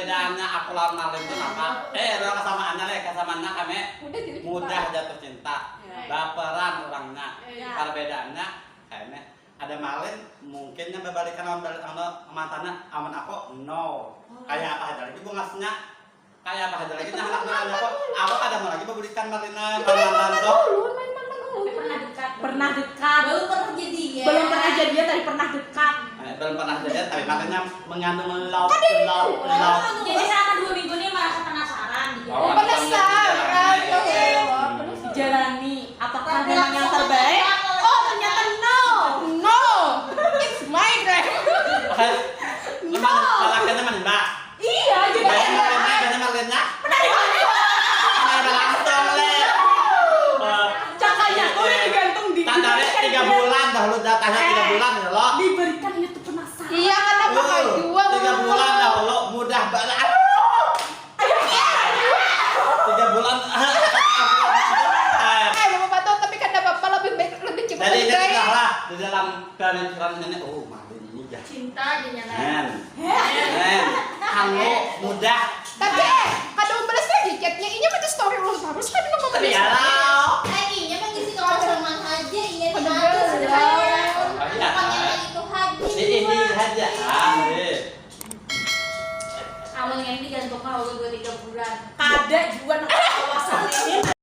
perbedaannya aku lawan Marlin itu apa? Ada kesamaannya kami mudah jatuh cinta, baperan orangnya. Perbedaannya kayaknya ada Marlin mungkinnya berbalikan sama mantannya, aman aku no. Kayak apa aja lagi bungasnya? Kayak apa aja lagi anak aku kadang lagi berbalikan Marlina mantan tuh. Pernah dekat. Belum pernah jadian. Belum pernah jadian tapi pernah dekat. Belum pernah jadian tapi makanya mengandung love. Jadi selama 2 minggu ini merasa penasaran gitu. Penasaran. Jalani. Apakah memang yang terbaik? Oh ternyata no. No, it's my dream. Lalakinya mana mbak? Iya jadi Banyak Marlinnya? Langsung le. cakanya aku udah digantung di. Tandanya 3 bulan dahulu datanya 3 bulan ya lo. Diberikan itu penasaran. Iya kan apa jual 3 bulan dahulu mudah banget. 3 bulan. Bapak Pato, tapi kan Bapak lebih cepat Jadi lebih baik. lah di dalam pemikiran ini, oh Marlin ini ya. Cinta aja nyala. Kamu mudah. Tapi kada balas lagi chatnya ini mah story ulang terus kan ngomong Tapi ya lo. Inya mah ngisi kesenangan aja, Inya Pada aja beres. sebenarnya. Iya. Pokoknya yang itu haji. Ini aja. Amal yang digantung kalau 2-3 bulan. Ada juga awasan ini.